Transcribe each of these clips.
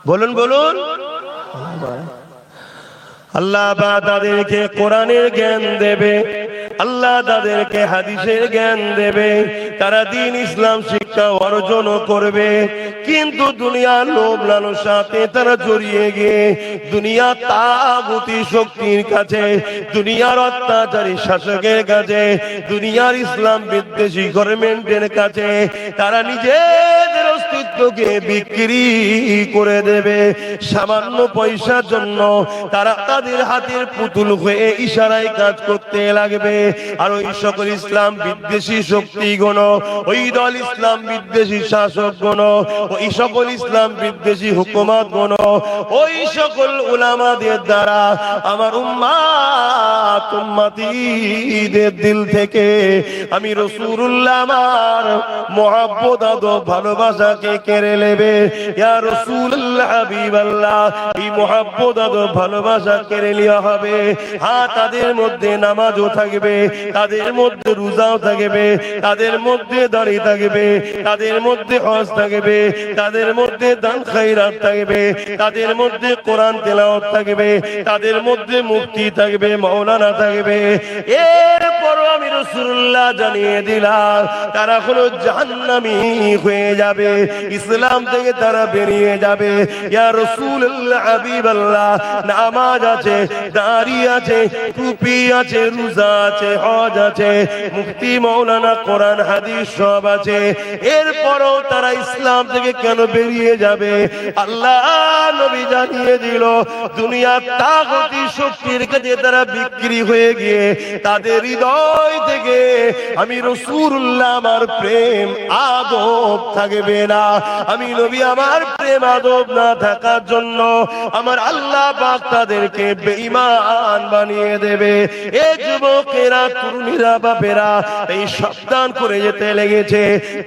বলুন বলুন। আল্লাহ তাদেরকে কোরআনের জ্ঞান দেবে, আল্লাহ তাদেরকে হাদিসের জ্ঞান দেবে, তারা দ্বীন ইসলাম শিক্ষা অর্জন করবে। কিন্তু দুনিয়ার লোভ লালসাতে তারা জড়িয়ে গিয়ে দুনিয়ার তাগুতি শক্তির কাছে, দুনিয়ার অত্যাচারী শাসকের কাছে, দুনিয়ার ইসলাম বিদ্বেষী গভর্নমেন্টের কাছে তারা নিজেদের অস্তিত্বকে বিক্রি করে দেবে। সামান্য পয়সার জন্য তারা তাদের হাতের পুতুল হয়ে ইশারায় কাজ করতে লাগবে। আর ওই সকল ইসলাম বিদ্বেষী শক্তিগণ, ওই দল ইসলাম বিদ্বেষী শাসকগণ, ওই সকল ইসলাম বিদ্বেষী হুকুমতগণ, ওই সকল উলামাদের দ্বারা আমার উম্মাত উম্মতীদের দিল থেকে আমি রাসূলুল্লাহ আমার মুহাব্বত আদব ভালোবাসাকে কেড়ে নেবে। ইয়া রাসূলুল্লাহ হাবিবাল্লাহ, এই মুহাব্বত আদব ভালোবাসা কেড়ে নেওয়া হবে। হ্যাঁ, তাদের মধ্যে নামাজও থাকবে, তাদের মধ্যে রোজাও থাকবে, তাদের মধ্যে দাড়ি থাকবে, তাদের মধ্যে হজ থাকবে, তাদের মধ্যে দান খায়রাত থাকবে, তাদের মধ্যে কোরআন তেলাওয়াত থাকবে, তাদের মধ্যে মুফতি থাকবে, মাওলানা থাকবে। এরপরও আমি রাসূলুল্লাহ জানিয়ে দিলাম তারা হলো জাহান্নামী হয়ে যাবে, ইসলাম থেকে তারা বেরিয়ে যাবে। ইয়া রাসূলুল্লাহ হাবিবাল্লাহ, নামাজ আছে, দাড়ি আছে, টুপি আছে, রোজা আছে, হজ আছে, মুফতি মাওলানা কোরআন হাদিস সব আছে, এরপরও তারা ইসলাম থেকে কেন বেরিয়ে যাবে? আল্লাহ নবী জানিয়ে দিল দুনিয়ার তাগুতি শক্তির কাছে তারা বিক্রি হয়ে গিয়ে তাদের হৃদয় থেকে আমি রাসূলুল্লাহ আমার প্রেম আদব থাকবে না। আমি নবী আমার প্রেম আদব না থাকার জন্য আমার আল্লাহ পাক তাদেরকে বেঈমান বানিয়ে দেবে। এই যুবকেরা, তরুণীরা, বাপেরা এই সাবধান করে যেতে লেগেছে।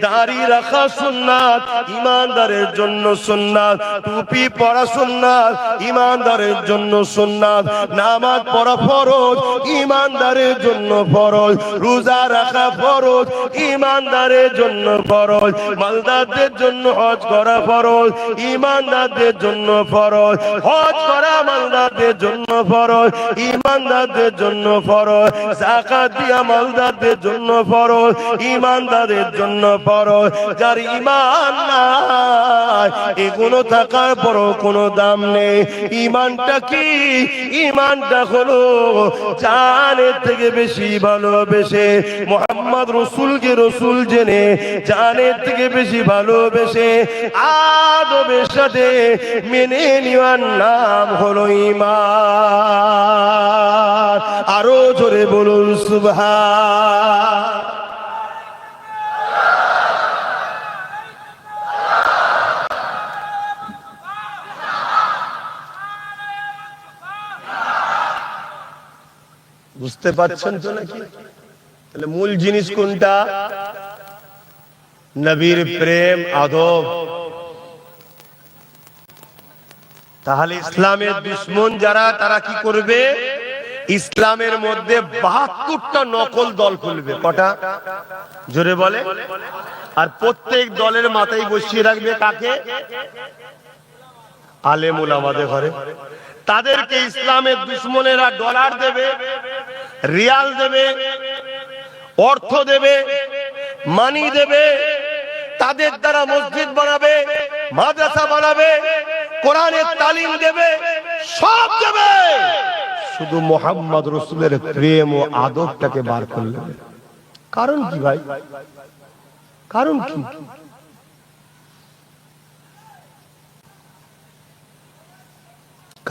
দাড়ি রাখা সুন্নাত, ঈমানদারের জন্য সুন্নাত। টুপি পরা সুন্নাত, ঈমানদারের জন্য সুন্নাত। নামাজ পড়া ফরজ, ঈমানদারের জন্য ফরজ। রোজা রাখা ফরজ, ঈমানদারের জন্য ফরজ। মালদারদের জন্য হজ করা ফরজ, ঈমানদারদের জন্য ফরজ। হজ করা মালদারদের জন্য ফরজ, ঈমানদারদের জন্য ফরজ। যাকাত দিয়া মালদারদের জন্য ফরজ, ঈমানদারদের জন্য ফরজ। যার ঈমান নাই, এগুলো থাকার পরও কোনো দাম নেই। ঈমানটা কি? ঈমানটা হলো জানের থেকে বেশি ভালোবেসে, মুহাম্মদ রাসূলকে রাসূল জেনে জানের থেকে বেশি ভালোবেসে আদবের সাথে মেনে নেওয়ার নাম হলো ঈমান। আরো জোরে বলুন সুবহান। বুঝতে পারছেন তো নাকি? তাহলে মূল জিনিস কোনটা? নবীর প্রেম আদব। তাহলে ইসলামের দুশমন যারা, তারা কি করবে? ইসলামের মধ্যে ৭২টা নকল দল খুলবে। কটা? জোরে বলে। আর প্রত্যেক দলের মাথায় বসিয়ে রাখবে কাকে? আলেম ওলামাদের ঘরে। তাদেরকে ইসলামের দুশমনেরা ডলার দেবে, রিয়াল দেবে, অর্থ দেবে, মানি দেবে। তাদের দ্বারা মসজিদ বানাবে, মাদ্রাসা বানাবে, কোরআনের তালিম দেবে, সব দেবে। শুধু মুহাম্মদ রাসূলের প্রেম ও আদবটাকে বার করলে। কারণ কি ভাই? কারণ কি?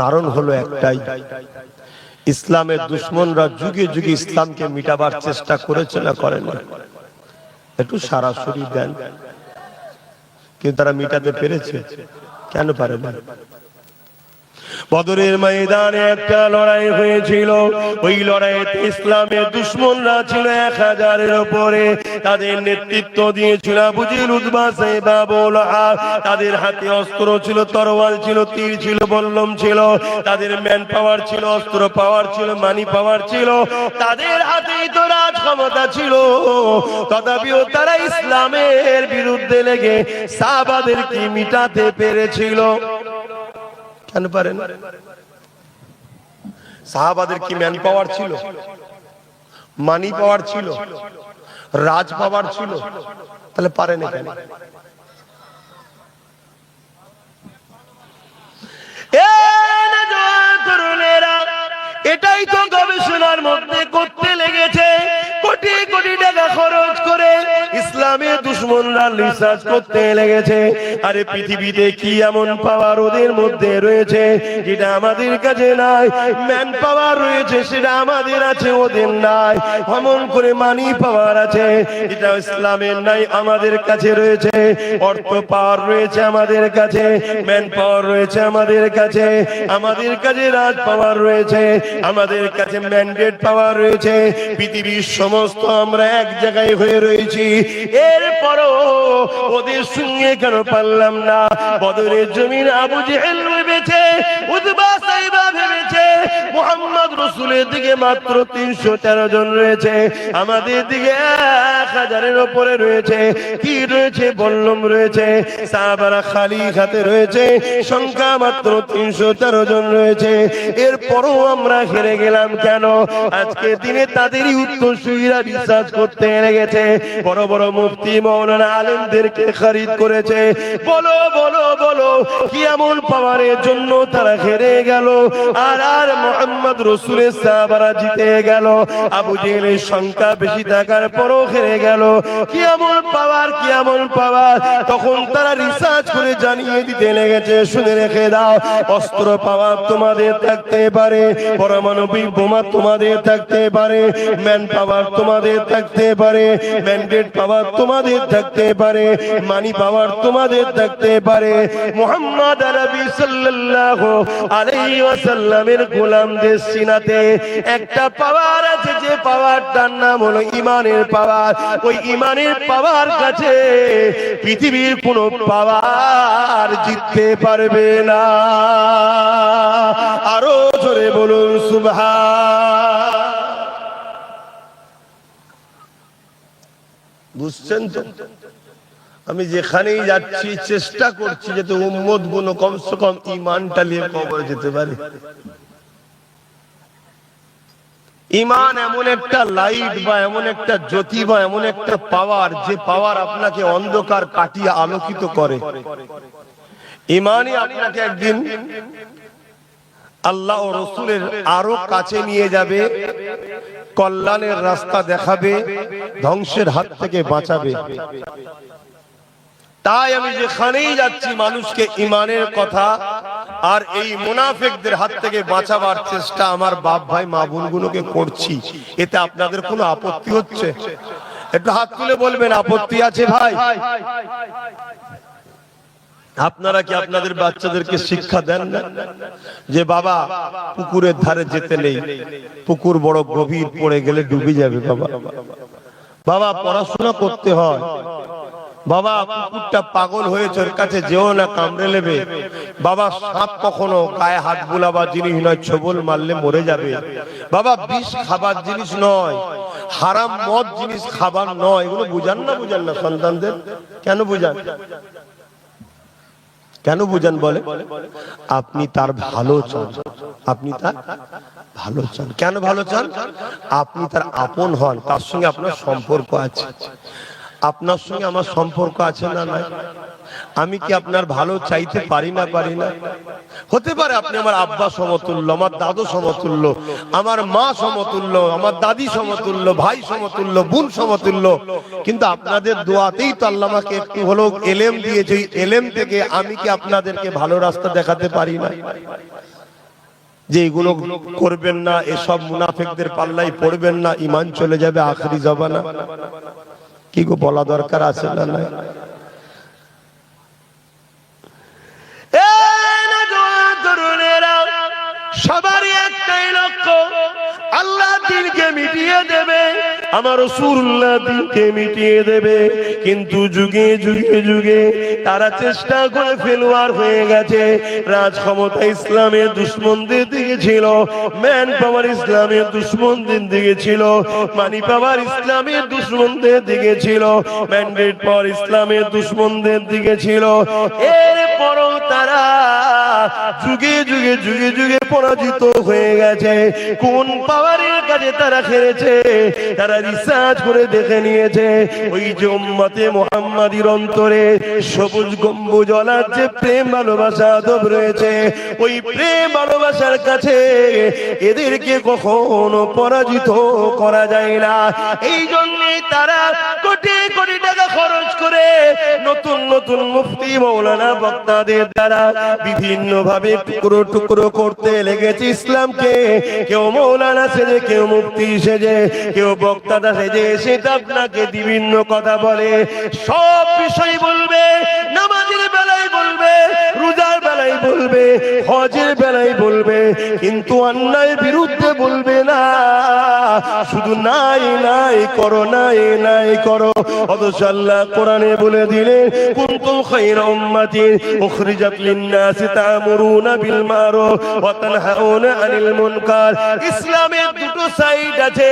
কারণ হলো একটাই, ইসলামের দুশমনরা যুগে যুগে ইসলামকে মিটাবার চেষ্টা করেছে না করে না? একটু সরাসরি দেন, কিন্তু তারা মিটাতে পেরেছে? কেন পারে না? বদরের ময়দানে একটা লড়াই হয়েছিল। ওই লড়াইতে ইসলামের দুশমনরা ছিল ১০০০-এর উপরে। তাদের নেতৃত্ব দিয়েছিল আবু জেহেল, উতবা, সাইবা, আবু লাহাব। তাদের হাতে অস্ত্র ছিল, তরোয়াল ছিল, তীর ছিল, বল্লম ছিল। তাদের ম্যান পাওয়ার ছিল, অস্ত্র পাওয়ার ছিল, মানি পাওয়ার ছিল। তাদের হাতেই তো রাজ ক্ষমতা ছিল। তথাপিও তারা ইসলামের বিরুদ্ধে লেগে সাহাবাদেরকে মিটাতে পেরেছিল। কেন পারে না? সাহাবাদের কি ম্যান পাওয়ার ছিল, মানি পাওয়ার ছিল, রাজ পাওয়ার ছিল? তাহলে পারে না কেন? এটাই তো গবেষণার মধ্যে করতে লেগেছে, কোটি কোটি টাকা খরচ করে ইসলামের দুশমনরা রিসার্চ করতে লেগেছে। আরে পৃথিবীতে কি এমন পাওয়ার ওদের মধ্যে রয়েছে যেটা আমাদের কাছে নাই? ম্যান পাওয়ার রয়েছে, সেটা আমাদের আছে, ওদের নাই। এমন করে মানি পাওয়ার আছে, এটা ইসলামের নাই, আমাদের কাছে রয়েছে। অর্থ পাওয়ার রয়েছে আমাদের কাছে, ম্যান পাওয়ার রয়েছে আমাদের কাছে, আমাদের কাছে রাজ পাওয়ার রয়েছে, আমাদের কাছে ম্যান্ডেট পাওয়ার রয়েছে। পৃথিবীর সমস্ত আমরা এক জায়গায় হয়ে রয়েছি, এরপরও ওদের সঙ্গে কেন পারলাম না? বদরের জমিন আবু জেহেল ভেবেছে, উতবা সাইবা ভেবেছে মুহাম্মদ রাসূলের দিকে মাত্র 313 জন রয়েছে, আমাদের দিকে 1000-এর উপরে রয়েছে। কি রয়েছে? বল্লম রয়েছে। সাহাবারা খালি হাতে রয়েছে, সংখ্যা মাত্র 313 জন রয়েছে। এরপরও আমরা হেরে গেলাম কেন? আজকে দিনে তাদেরই উত্তরসূরিরা রিসার্চ করতে লেগেছে, বড় বড় মুফতি মাওলানা আলেমদেরকে খরিদ করেছে। বলো বলো বলো, কি এমন পাওয়ারের জন্য তারা হেরে গেল? আর মুহাম্মদ রাসূলের সাহাবারা জিতে গেল। আবু জেহেলের সংখ্যা বেশি থাকার পরও হেরে গেল। কি এমন পাওয়ার, কি এমন পাওয়ার? তখন তারা রিসার্চ করে জানিয়ে দিতে লেগেছে, শুনে রেখে দাও, অস্ত্র পাওয়ার তোমাদের থাকতে পারে, পারমাণবিক বোমা তোমাদের থাকতে পারে, ম্যান পাওয়ার তোমাদের থাকতে পারে, ম্যান্ডেট পাওয়ার তোমাদের থাকতে পারে, মানি পাওয়ার তোমাদের থাকতে পারে। মুহাম্মদ আরবি সাল্লাল্লাহু আলাইহি ওয়াসাল্লামের গোলামদের সিনাতে একটা পাওয়ার আছে, যে পাওয়ারটার নাম হলো ঈমানের পাওয়ার। ওই ঈমানের পাওয়ার কাছে পৃথিবীর কোনো পাওয়ার জিততে পারবে না। আরো জোরে বলুন সুবহান। বুঝছেন তো? আমি যেখানেই যাচ্ছি চেষ্টা করছি যাতে উম্মত গুলো কমসে কম ঈমানটা নিয়ে কবরে যেতে পারে। ঈমান এমন একটা লাইট বা এমন একটা জ্যোতি বা এমন একটা পাওয়ার, যে পাওয়ার আপনাকে অন্ধকার কাটিয়ে আলোকিত করে। ঈমানই আপনাকে একদিন আল্লাহ ও রাসূলের আরো কাছে নিয়ে যাবে, কল্যাণের রাস্তা দেখাবে, ধ্বংসের হাত থেকে বাঁচাবে। তাই আমি যেখানেই যাচ্ছি মানুষকে ঈমানের কথা আর এই মুনাফিকদের হাত থেকে বাঁচাবার চেষ্টা আমার বাপ ভাই মা বোনগুলোকে করছি। এতে আপনাদের কোনো আপত্তি হচ্ছে? একটু হাত তুলে বলবেন আপত্তি আছে ভাই? আপনারা কি আপনাদের বাচ্চাদেরকে শিক্ষা দেন না যে বাবা পুকুরের ধারে যেতে নেই, পুকুর বড় গভীর, পড়ে গেলে ডুবে যাবে, বাবা বাবা পড়াশোনা করতে হয়, বাবা কুকুরটা পাগল হয়েছে ওর কাছে যেও না, কামড়ে নেবে, বাবা সাপ কখনো গায়ে হাত বুলাবার জিনিস নয়, ছোবল মারলে মরে যাবে, বাবা বিষ খাবার জিনিস নয়, হারাম মদ জিনিস খাবার নয়। এগুলো বুঝান না? বুঝান না সন্তানদের? কেন বুঝান? কেন বুঝান বলে? আপনি তার ভালো চান, আপনি তার ভালো চান। কেন ভালো চান? আপনি তার আপন হন, তার সঙ্গে আপনার সম্পর্ক আছে। আপনার সঙ্গে আমার সম্পর্ক আছে না নাই? আমি কি আপনার ভালো চাইতে পারি না? পারি না? হতে পারে আপনি আমার আব্বা সমতুল্য, আমার দাদু সমতুল্য, আমার মা সমতুল্য, আমার দাদি সমতুল্য, ভাই সমতুল্য, বোন সমতুল্য, কিন্তু আপনাদের দোয়াতেই তো আল্লাহ আমাকে একটু হলেও এলেম দিয়েছে। এলেম থেকে আমি কি আপনাদেরকে ভালো রাস্তা দেখাতে পারি না? যে এগুলো করবেন না, এসব মুনাফিকদের পাল্লাই পড়বেন না, ঈমান চলে যাবে আখেরি জবানা। কি গো বলা দরকার আছে না নাই? সবারই একটাই লক্ষ্য, আল্লাহ দ্বীনকে মিটিয়ে দেবে, আমার রাসূলুল্লাহ দ্বীনকে মিটিয়ে দেবে। কিন্তু যুগে যুগে যুগে তারা চেষ্টা করে ফেলুয়ার হয়ে গেছে। রাজ ক্ষমতা ইসলামের দুশমনদের দিকে ছিল, ম্যান পাওয়ার ইসলামের দুশমনদের দিকে ছিল, মানি পাওয়ার ইসলামের দুশমনদের দিকে ছিল, ম্যান্ডেট পাওয়ার ইসলামের দুশমনদের দিকে ছিল। এরপরও তারা যুগে যুগে যুগে যুগে পরাজিত হয়ে গেছে। কোন পাওয়ারের কাছে তারা খেলেছে, তারা রিসার্চ করে দেখে নিয়েছে। ওই যে উম্মতে মুহাম্মাদির অন্তরে সবুজ গম্বুজওয়ালার যে প্রেম ভালোবাসা আদব রয়েছে, ওই প্রেম ভালোবাসার কাছে এদেরকে কখনো পরাজিত করা যায় না। এই জন্যে তারা কোটি কোটি টাকা খরচ করে নতুন নতুন মুফতি মৌলানা বক্তাদের দ্বারা বিভিন্ন ভাবে টুকরো টুকরো করতে লেগেছে ইসলামকে। কেউ মৌলানা সেজে, কেউ মুফতি সেজে, কেউ বক্তাদা সেজে সেটা আপনাকে বিভিন্ন কথা বলে। সব বিষয় বলবে, নামাজের বেলায় বলবে, রোজার বেলায় বলবে, হজের বেলায় বলবে, কিন্তু অন্যায় বিরুদ্ধে বলবে না। শুধু নাই নাই করো, নাই নাই করো। অথচ আল্লাহ কোরআনে বলে দিলেন, কুনতুম খায়রা উম্মাতিন উখরিজাত লিন-নাসি তা'মুরুনা বিল মারুফ ওয়া তানহাউনা আনিল মুনকার। ইসলামের দুটো সাইড আছে।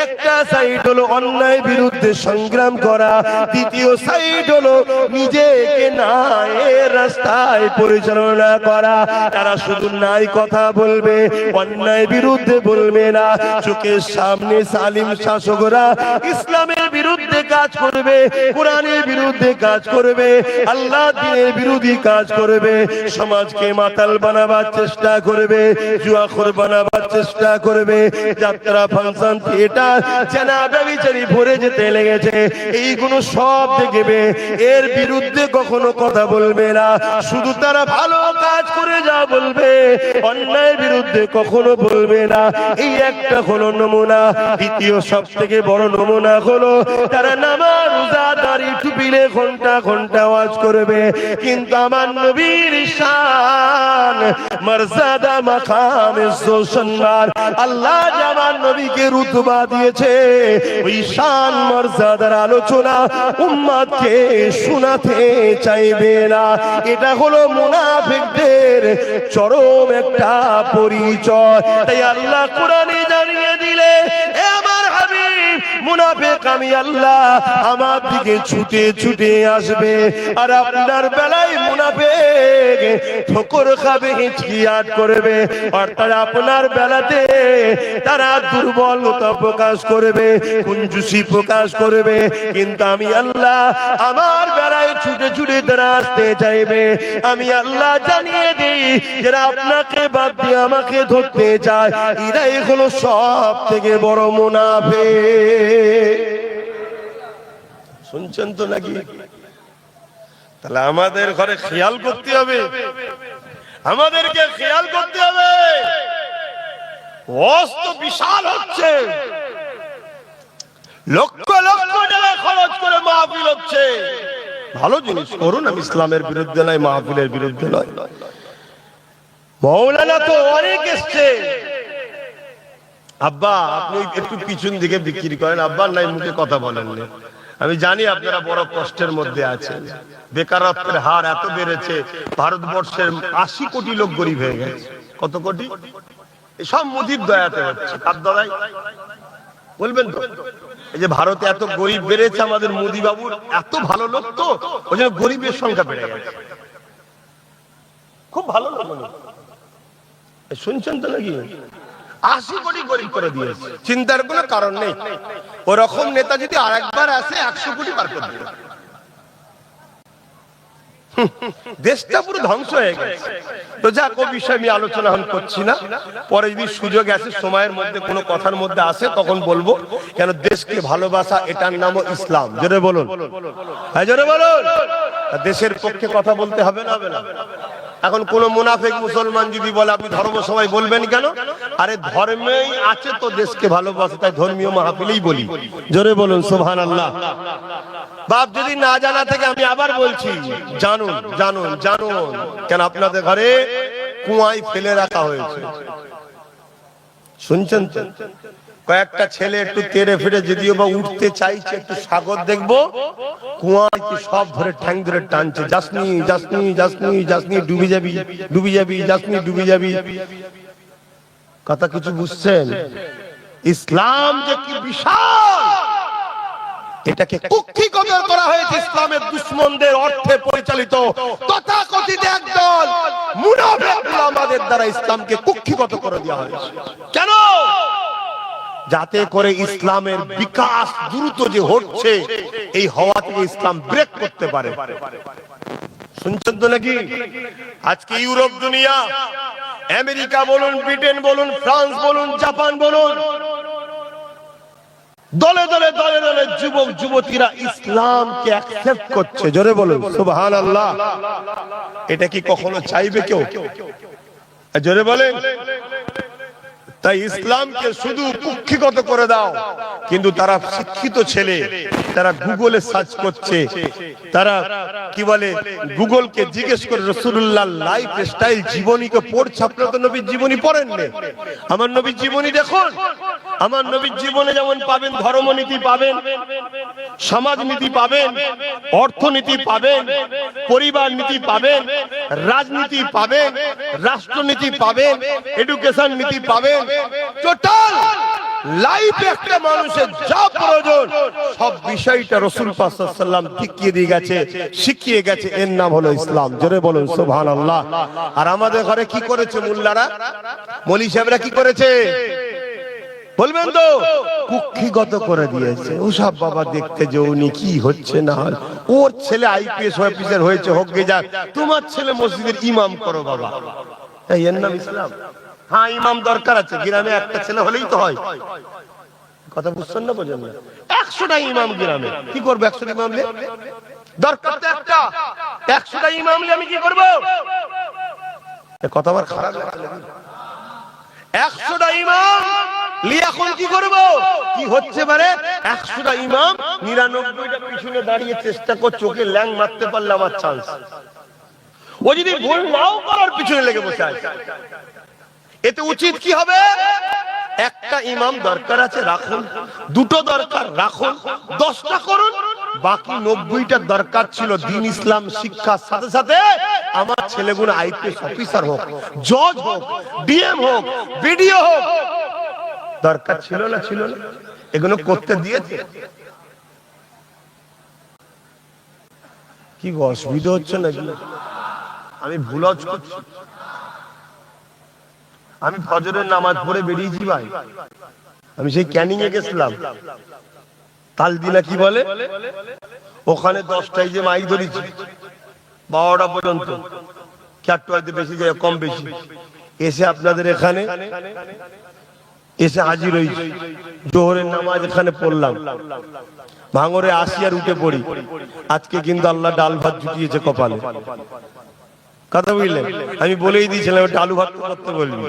একটা সাইড হলো অন্যায় বিরুদ্ধে সংগ্রাম করা, দ্বিতীয় সাইড হলো নিজেকে ন্যায়ের রাস্তায় পরিচালনা করা। তারা শুধু নাই কথা বলবে, অন্যায় বিরুদ্ধে বলবে না। চোখের সামনে সালিম শাসকরা ইসলামের বিরুদ্ধে কাজ করবে, কোরআনের বিরুদ্ধে কাজ করবে, আল্লাহ দ্বীনের বিরোধী কাজ করবে, সমাজকে মাতাল বানাবার চেষ্টা করবে, জুয়াখোর বানাবার চেষ্টা করবে। যাত্রা, ফাংশন, থিয়েটার, জানাজা বিচারি ভরে যেতে লেগেছে। এইগুলো সব দেখবে, এর বিরুদ্ধে কখনো কথা বলবে না। শুধু তারা ভালো কাজ করে যা বলবে, অন্যায়ের বিরুদ্ধে কখনো বলবে না। এই একটা হলো নমুনা। দ্বিতীয় সব থেকে বড় নমুনা হলো তারা নামাজ, রোজা, দাড়ি, টুপিলে ঘন্টা ঘন্টা ওয়াজ করবে, কিন্তু আমার নবীর শান, মর্যাদা, মাকাম, ইজ্জত, সম্মান আল্লাহ আমার নবীকে রুতবা দিয়েছে, ওই শান মর্যাদার আলোচনা উম্মতকে শোনাতে চাইবে না। এটা হলো মুনাফিকদের চরম একটা পরিচয়। তাই আল্লাহ কোরআনে জানিয়ে দিলে, এ আমার হাবিব, মুনাফিক আমি আল্লাহ, আমার দিকে ছুটে ছুটে আসবে, আর আপনার বেলায় মুনাফিক ঠোকর খাবে, হিচকিয়াট করবে, অর্থাৎ আপনার বেলাতে তারা দুর্বলতা প্রকাশ করবে, কুঞ্জুসি প্রকাশ করবে। কিন্তু আমি আল্লাহ আমার বেলায় ছুটে ছুটে তারা আসতে চাইবে। আমি আল্লাহ জানিয়ে দিই, যারা আপনাকে বাদ দিয়ে আমাকে ধরতে চায়, এরাই হলো সব থেকে বড় মুনাফিক। শুনছেন তো নাকি? তাহলে আমাদের ঘরে খেয়াল করতে হবে, আমাদেরকে খেয়াল করতে হবে। অস্ত বিশাল হচ্ছে, লক্ষ লক্ষ টাকা খরচ করে মাহফিল হচ্ছে। ভালো জিনিস করুন, আমি ইসলামের বিরুদ্ধে নয়, মাহফিলের বিরুদ্ধে নয়। মৌলানা তো অনেক এসছে। আব্বা আপনি একটু পিছন দিকে বিক্রি করেন, আব্বা নাই মুখে কথা বলেন না। আমি জানি আপনারা বড় কষ্টের মধ্যে আছেন। বেকারত্বের হার এত বেড়েছে, ভারতবর্ষের 80 কোটি লোক গরিব হয়ে গেছে। কত কোটি? সব মোদির দয়াতে হচ্ছে। কার দয়ায় বলবেন তো? এই যে ভারতে এত গরিব বেড়েছে, আমাদের মোদি বাবুর এত ভালো লোক, তো ওই জন্য গরিবের সংখ্যা বেড়ে গেছে। খুব ভালো লোক। শুনছেন তো নাকি? 80 কোটি গরিব করে দিয়েছে, চিন্তার কোনো কারণ নেই। ওরকম নেতা যদি আরেকবার আসে, 100 কোটি পার করে দেবে। দেশটা পুরো ধ্বংস হয়ে গেছে। তো যাক, ও বিষয়ে আমি আলোচনা করছি না। পরে যদি সুযোগ আসে, সময়ের মধ্যে কোনো কথার মধ্যে আসে, তখন বলবো। কেন দেশকে ভালোবাসা, এটার নামও ইসলাম। জোরে বলুন, হ্যাঁ জোরে বলুন। দেশের পক্ষে কথা বলতে হবে না, হবে না? এখন কোন মুনাফিক মুসলমান যদি বলে আপনি ধর্ম সবাই বলবেন কেন? আরে ধর্মেই আছে তো দেশকে ভালোবাসা, তাই ধর্মীয় মাহফিলেই বলি। জোরে বলুন সুবহানাল্লাহ। বাপ যদি না জানা থেকে আমি আবার বলছি, জানুন জানুন জানুন। কেন আপনাদের ঘরে কুয়ায় ফেলে রাখা হয়েছে, শুনছেন তো? কয়েকটা ছেলে একটু তেড়ে ফিরে যদিও বা উঠতে চাইছে, একটু সাগর দেখবো, কুয়ায় সব ধরে ঠ্যাং ধরে টানছে, যাসনি যাসনি যাসনি যাসনি, ডুবে যাবি ডুবে যাবি, যাসনি ডুবে যাবি। কথা কিছু বুঝছেন? ইসলাম যে কি বিশাল, এটাকে কুক্ষিগত করা হয়েছে ইসলামের দুশমনদের অর্থে পরিচালিত তথাকথিত একদল মুনাফিক উলামাদের দ্বারা ইসলামকে কুক্ষিগত করে দেওয়া হয়েছে। কেন? যাতে করে ইসলামের বিকাশ দ্রুত যে হচ্ছে এই হওয়া থেকে ইসলাম ব্রেক করতে পারে। শুনছেন তো নাকি? আজকে ইউরোপ দুনিয়া, আমেরিকা বলুন, ব্রিটেন বলুন, ফ্রান্স বলুন, জাপান বলুন, দলে দলে দলে দলে যুবক যুবতীরা ইসলামকে অ্যাকসেপ্ট করছে। জোরে বলুন সুবহানাল্লাহ। এটা কি কখনো চাইবে কেউ? জোরে বলেন। তাই ইসলামকে শুধু কুক্ষিগত করে দাও, কিন্তু তারা শিক্ষিত ছেলে, তারা গুগলে সার্চ করছে, তারা কি বলে গুগলকে জিজ্ঞেস করে রাসূলুল্লাহ লাইফ স্টাইল জীবনীকে পড়ছে। আপনারা তো নবীর জীবনী পড়েন না, আমার নবীর জীবনী দেখুন। আমার নবীর জীবনে যেমন পাবেন ধর্মনীতি পাবেন, সমাজনীতি পাবেন, অর্থনীতি পাবেন, পরিবার নীতি পাবেন, রাজনীতি পাবেন, রাষ্ট্রনীতি পাবেন, এডুকেশন নীতি পাবেন। টোটাল লাইফে একটা মানুষের যা প্রয়োজন সব বিষয়টা রাসূল পাক সাল্লাল্লাহু আলাইহি ওয়াসাল্লাম দেখিয়ে দিয়ে গেছে, শিখিয়ে গেছে। এর নাম হলো ইসলাম। জোরে বলুন সুবহানাল্লাহ। আর আমাদের ঘরে কি করেছে মোল্লারা, মৌলভী সাহেবরা কি করেছে বলবেন তো? কুক্ষিগত করে দিয়েছে। ওসব বাবা দেখতে যে উনি কি হচ্ছে না, ওর ছেলে আইপিএস অফিসার হয়েছে, হোক গে যাক, তোমার ছেলে মসজিদের ইমাম করো বাবা। এর নাম ইসলাম? হ্যাঁ, ইমাম দরকার আছে, গ্রামে একটা ছেলে হলেই তো হয়। কথা বুঝছেন না? বোঝেন না? 100টা ইমাম গ্রামে কি করবো? 100টা ইমাম দরকার তো একটা। 100টা ইমাম আমি কি করবো? কথা আমার খারাপ লাগছে। 100টা ইমাম এখন কি করবো? কি হচ্ছে মানে 100টা ইমাম 99টা পিছনে দাঁড়িয়ে চেষ্টা কর, চোখে ল্যাং মারতে পারলে আমার চান্স। ও যদি ভুল নাও করার পিছনে লেগে বসে আছে, এতে উচিত কি হবে? একটা ইমাম দরকার আছে, রাখুন। দুটো দরকার, রাখুন। 10টা করুন। বাকি 90টা দরকার ছিল দ্বীন ইসলাম শিক্ষার সাথে সাথে আমার ছেলেগুলো আইপিএস অফিসার হোক, জজ হোক, ডিএম হোক, বিডিও হোক। দরকার ছিল না? ছিল না? এগুলো করতে দিয়েছে। কি অসুবিধা হচ্ছে নাকি? আমি ভুল করছি? আমি ফজরের নামাজ পড়ে বেরিয়েছি ভাই, আমি সেই ক্যানিং এ গেছিলাম, তালদিনা কি বলে ওখানে 10টায় যে মাইক ধরেছি 12টা পর্যন্ত, চারটাতে বেশি যায় কম বেশি, এসে আপনাদের এখানে এসে হাজির হয়েছি। জোহরের নামাজ এখানে পড়লাম, ভাঙরে আসি আর উঠে পড়ি। আজকে কিন্তু আল্লাহ ডাল ভাত জুটিয়েছে কপালে। কথা বুঝলেন? আমি বলেই দিয়েছিলাম ওটা আলু ভাত করতে বলবি।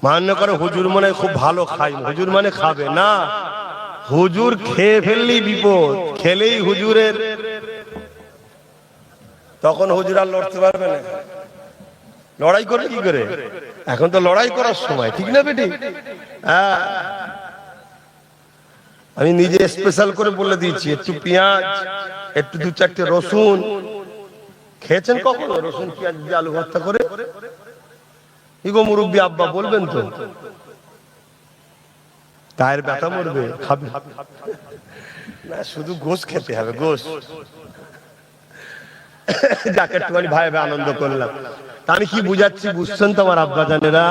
মান্য করে হুজুর মানে খুব ভালো খাই, হুজুর মানে খাবে না। হুজুর খেয়ে ফেললেই বিপদ, খেলেই হুজুরের তখন হুজুর আর লড়তে পারবে না। লড়াই করে কি করে? এখন তো লড়াই করার সময়, ঠিক না বেটি? হ্যাঁ, আমি নিজে স্পেশাল করে বলে দিয়েছি, একটু পেঁয়াজ, একটু 2-4টে রসুন। খেয়েছেন কখনো রসুন পেঁয়াজ দিয়ে আলু ভর্তা করে? ইগো মুরব্বী আব্বা বলবেন তো? গায়ের ব্যথা মরবে, খাবে না? শুধু গোশ খেতে হবে, গোশ। যাকে একটুখানি ভাই ভাই আনন্দ করলাম। আমি কি বুঝাচ্ছি বুঝছেন তো আমার আব্বা জানেরা?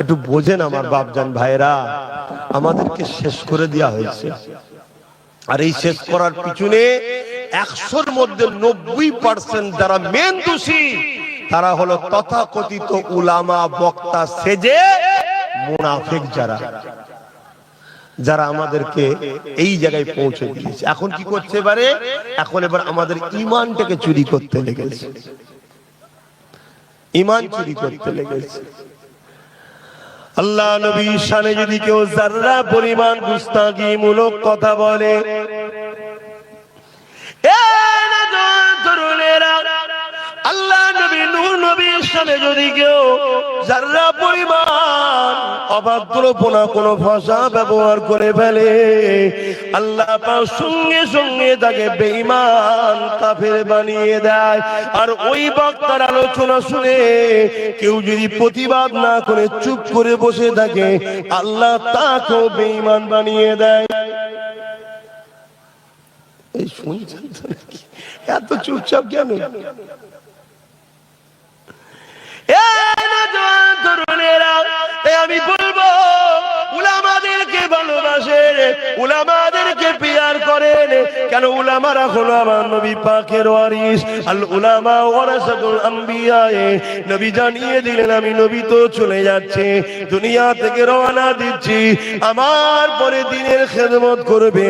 একটু বোঝেন আমার বাপজান ভাইরা। আমাদেরকে শেষ করে দেওয়া হয়েছে, আর এই শেষ করার পিছনে 100-র মধ্যে 90% যারা মেন দোষী তারা হলো তথাকথিত উলামা বক্তা সেজে মুনাফিক, যারা আমাদেরকে এই জায়গায় পৌঁছে দিয়েছে। এখন কি করছে এবারে? এখন এবার আমাদের ঈমানটাকে চুরি করতে লেগেছে, ঈমান চুরি করতে লেগেছে। আল্লাহ নবীর শানে যদি কেউ যারা পরিমাণ গুস্তাখীমূলক কথা বলে, আল্লাহ নবী নূর নবীর শানে যদি কেউ যারা পরিমাণ অবাধ্যপনা কোনো ভাষা ব্যবহার করে ফেলে, আল্লাহ পাক সঙ্গে সঙ্গে তাকে বেঈমান কাফের বানিয়ে দেয়। আর ওই বক্তার আলোচনা শুনে কেউ যদি প্রতিবাদ না করে চুপ করে বসে থাকে, আল্লাহ তাকেও বেঈমান বানিয়ে দেয়। এই শুনছেন তো নাকি? এত চুপচাপ কেন? আমি বলবো উলামাদেরকে ভালোবাসেন, উলামাদেরকে পিয়ার করেন। কেন? উলামারা হলো আমার নবী পাকের ওয়ারিস। আল উলামা ওয়ারাসাতুল আম্বিয়া। নবী জানিয়ে দিলেন আমি নবী তো চলে যাচ্ছে, দুনিয়া থেকে রওনা দিচ্ছি, আমার পরে দিনের খেদমত করবে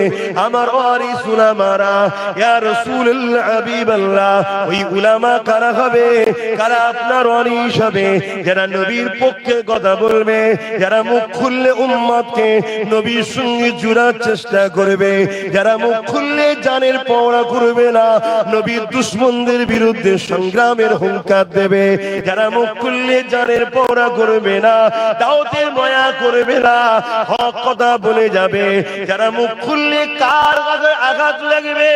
আমার ওয়ারিস উলামারা। ইয়া রাসূলুল্লাহ হাবিবাল্লাহ, ওই উলামা কারা হবে? কারা আপনার ওয়ারিস হবে? যারা নবীর পক্ষে কথা বলবে, যারা মুখ খুললে উম্মতকে নবীর সঙ্গে জুড়ার চেষ্টা করবে, যারা মুখ খুললে জানের পওড়া করবে না, নবীর দুশমনদের বিরুদ্ধে সংগ্রামের হুঙ্কার দেবে, যারা মুখ খুললে জানের পওড়া করবে না, দাওয়াতের মায়া করবে না, হক কথা বলে যাবে, যারা মুখ খুললে কার আঘাত লাগবে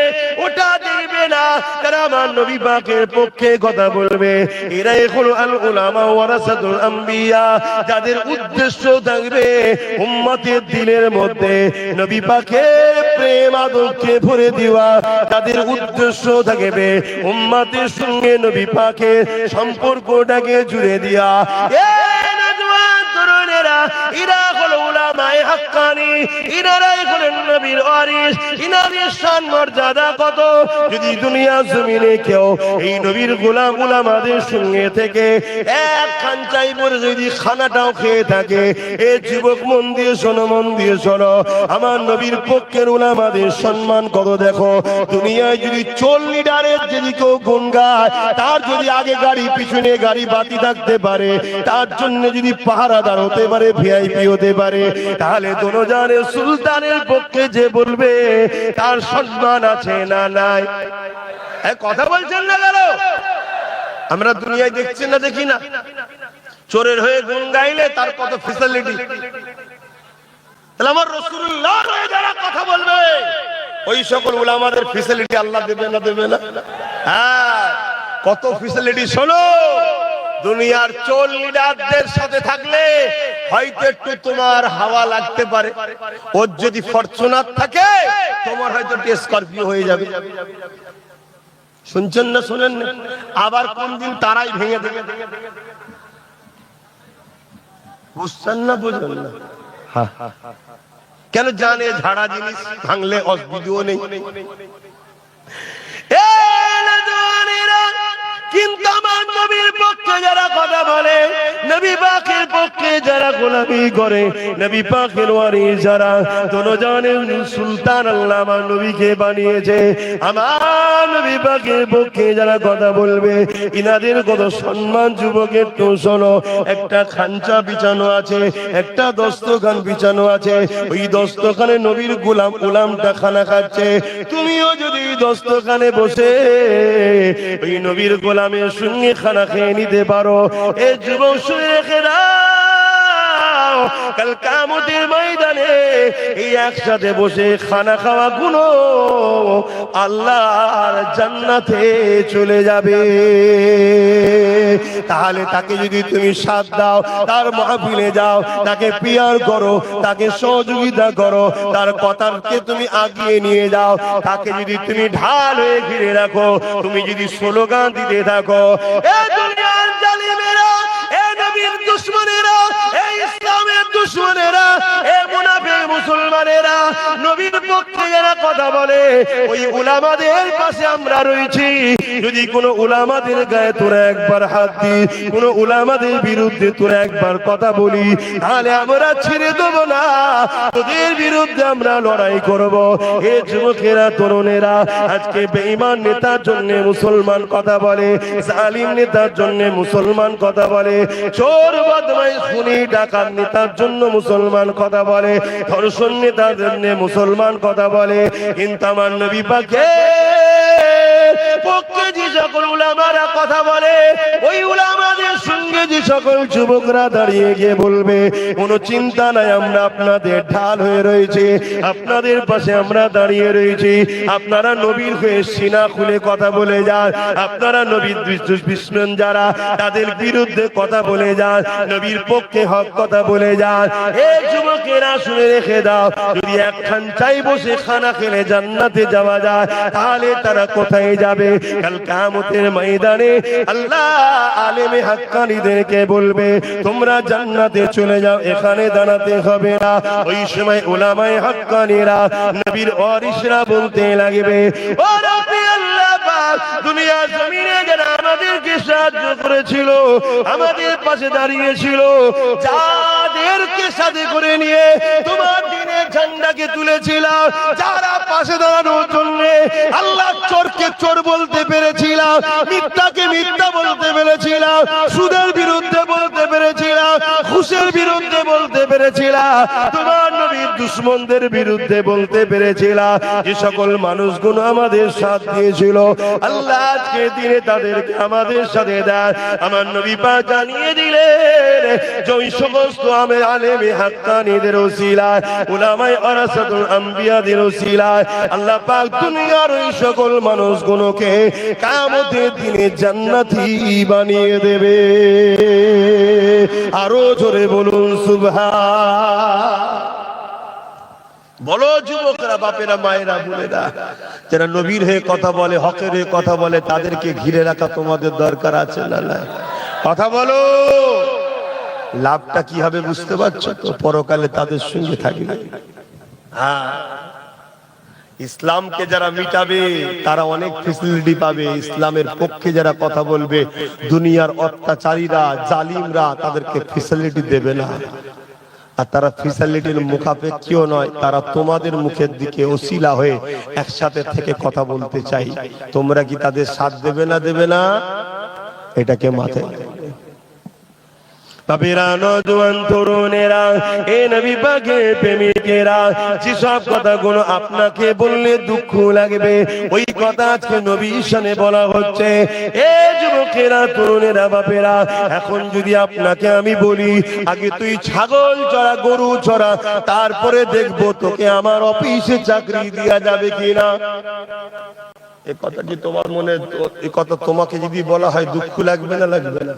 ওটা দেখবে না, যারা আমার নবী পাকের পক্ষে কথা বলবে, এরাই হলো আল উলামা ওয়ারাসাতুল আম্বিয়া। যাদের উদ্দেশ্য থাকবে উম্মতের দিলের মধ্যে নবী পাকের প্রেম আদরকে ভরে দেওয়া, তাদের উদ্দেশ্য থাকবে উম্মতের সঙ্গে নবী পাকের সম্পর্কটাকে জুড়ে দেওয়া। এরা হলো উলামায়ে হাক্কানি, ইনারাই হলেন নবীর ওয়ারিস। ইনাদের শান মর্যাদা কত! যদি দুনিয়া জমিনে কেউ এই নবীর গোলাম উলামাদের সঙ্গে থেকে এক খাঞ্চাই পরে যদি খানাটাও খেয়ে থাকে, এ যুবক মন দিয়ে শোনো, মন দিয়ে শোনো, আমার নবীর পক্ষের উলামাদের সম্মান কত দেখো। দুনিয়ায় যদি 40 লিটারের যদি কেউ গুণ গায়, তার যদি আগে গাড়ি পিছনে গাড়ি বাতি থাকতে পারে, তার জন্য যদি পাহারাদার হতে পারে, ভিআইপি হতে পারে, তাহলে দোনোজানের সুলতানের পক্ষে যে বলবে তার সম্মান আছে না নাই? কথা বলছেন না কেন? আমরা দুনিয়ায় দেখছি না, দেখি না? চোরের হয়ে গুণ গাইলে তার কত ফ্যাসিলিটি। তাহলে আমার রাসূলুল্লাহ হয়ে যারা কথা বলবে, ওই সকল উলামাদের ফ্যাসিলিটি আল্লাহ দেবে না? দেবে না? হ্যাঁ, কত ফ্যাসিলিটি। শোনো, দুনিয়ার 40 লিডারদের সাথে থাকলে হয়তো একটু তোমার হাওয়া লাগতে পারে, ওর যদি ফরচুনার থাকে তোমার হয়তো স্করপিও হয়ে যাবে। শুনছেন না? শুনেন না? আবার কোন দিন তারাই ভেঙে দেবে। বুঝছেন না? বুঝলেন না? কেন? জানে ঝাড়া জিনিস ভাঙলে অসুবিধাও নেই। কিন্তু আমার নবীর পক্ষে যারা কথা বলে, নবী পাকের পক্ষে যারা গোলামি করে, নবী পাকের ওয়ারিস যারা, দোনোজানের সুলতান আল্লাহ আমার নবীকে বানিয়েছে, আমার নবী পাকের পক্ষে যারা কথা বলবে, ইনাদের কত সম্মান। যুবকের তো শোনো, একটা খাঞ্চা বিছানো আছে, একটা দস্তখান বিছানো আছে, ওই দস্তখানে নবীর গোলাম গোলামটা খানা খাচ্ছে, তুমিও যদি দস্তখানে বসে ওই নবীর গোলামের সঙ্গে খানা খেয়ে নিতে পারো, এ যুবক শুনে রেখে দাও, কাল কিয়ামতের ময়দানে এই একসাথে বসে খানা খাওয়া গুলো আল্লাহর জান্নাতে চলে যাবে। তাহলে তাকে যদি তুমি সাথ দাও, তার মাহফিলে যাও, তাকে পিয়ার করো, তাকে সহযোগিতা করো, তার কথাকে তুমি আগিয়ে নিয়ে যাও, তাকে যদি তুমি ঢাল হয়ে ঘিরে রাখো, তুমি যদি স্লোগান দিতে থাকো, এ দুনিয়ার জালিমেরা, এ নবীর দুশমনেরা, এ ইসলামের দুশমনেরা, এ মুনাফিক মুসলমানেরা, নবীর পক্ষে যারা কথা বলে, ওই উলামাদের পাশে আমরা রয়েছি। যদি কোনো উলামাদের গায়ে তোরা একবার হাত দিই, কোনো উলামাদের বিরুদ্ধে তোরা একবার কথা বলি, তাহলে আমরা ছেড়ে দেব না, তোদের বিরুদ্ধে আমরা লড়াই করব। এ যুবকেরা, তরুণেরা, আজকে বেঈমান নেতার জন্য মুসলমান কথা বলে, জালিম নেতার জন্য মুসলমান কথা বলে, চোর বদমাইশ খুনি ডাকাত নেতার জন্য মুসলমান কথা বলে, ধর্ষণ নেতার জন্য মুসলমান কথা বলে, কিন্তু আমার নবী পাকের পক্ষে যে সকল উলামারা কথা বলে, ওই উলামাদের সঙ্গে যে সকল যুবকরা দাঁড়িয়ে গিয়ে বলবে, কোনো চিন্তা নাই, আমরা আপনাদের ঢাল হয়ে রয়েছে, আপনাদের পাশে আমরা দাঁড়িয়ে রয়েছি। আপনারা নবীর হয়ে সিনা খুলে কথা বলে যান, আপনারা নবীর দুশমন যারা তাদের বিরুদ্ধে কথা বলে যান, নবীর পক্ষে হক কথা বলে যান। এই যুবকেরা শুনে রেখে দাও, যদি একখান চাই বসে খানা খেলে জান্নাতে যাওয়া যায়, তাহলে তারা কোথায় যাবে? কাল কিয়ামতের ময়দানে আল্লাহ আলেমে হাক্কানীদেরকে বলবে, তোমরা জান্নাতে চলে যাও, এখানে দাঁড়াতে হবে না। ওই সময় উলামায়ে হাক্কানীরা নবীর ওয়ারিসরা বলতে লাগবে, ও রাব্বি আল্লাহ পাক, দুনিয়া জমিনে যারা আমাদেরকে সাহায্য করেছিল, আমাদের পাশে দাঁড়িয়েছিল, যাদেরকে সাথে করে নিয়ে তোমার দ্বীনের ঝান্ডাকে তুলেছিলাম, যারা পাশে দাঁড়ানোর জন্য আল্লাহ চোরকে চোর বলতে পেরেছিলাম, মিথ্যাকে মিথ্যা বলতে পেরেছিলাম, সুদের বিরুদ্ধে বলতে পেরেছিলাম, ঘুষের বিরুদ্ধে বলতে পেরেছিলাম, তোমার নবীর দুশমনদের বিরুদ্ধে বলতে পেরেছিলাম, যে সকল মানুষগুলো আমাদের সাথ দিয়েছিল, আল্লাহ আজকে দিনে তাদেরকে আমাদের সাথে দেয়। আমার নবী পাক জানিয়ে দিলেন, যে ওই সমস্ত আলেমে হাক্কানীদের ওসিলায়, উলামায়ে ওয়ারাসাতুল আম্বিয়াদের ওসিলায় আল্লাহ পাক দুনিয়ার ওই সকল মানুষগুলোকে কিয়ামতের দিনে জান্নাতি বানিয়ে দেবে। আরো জোরে বলুন সুবহান। বলো যুবকরা, বাপেরা, মায়েরা, বোনেরা, যারা নবীর হয়ে কথা বলে, হকের হয়ে কথা বলে, তাদেরকে ঘিরে রাখা তোমাদের দরকার আছে না নাই? কথা বলো। লাভটা কি হবে বুঝতে পারছো তো? পরকালে তাদের সঙ্গে থাকবে। হ্যাঁ, ইসলামকে যারা মিটাবে তারা অনেক ফেসিলিটি পাবে। ইসলামের পক্ষে যারা কথা বলবে, দুনিয়ার অত্যাচারীরা, জালিমরা তাদেরকে ফেসিলিটি দেবে না। আর তারা ফেসিলিটির মুখাপেক্ষীও নয়, তারা তোমাদের মুখের দিকে ওসিলা হয়ে একসাথে থেকে কথা বলতে চাই। তোমরা কি তাদের সাথ দেবে না? দেবে না? এটাকে মাথায় বাপেরা, নওজোয়ান তরুণেরা, এ নবী পাকের প্রেমিকেরা, যেসব কথাগুলো আপনাকে বললে দুঃখ লাগবে, ওই কথা আজকে নবীর শানে বলা হচ্ছে। এ যুবকেরা, তরুণেরা, বাপেরা, এখন যদি আপনাকে আমি বলি, আগে তুই ছাগল চড়া, গরু চড়া, তারপরে দেখবো তোকে আমার অফিসে চাকরি দেয়া যাবে কিনা। এ কথা কি তোমার মনে, এ কথা তোমাকে যদি বলা হয় দুঃখ লাগবে না? লাগবে না?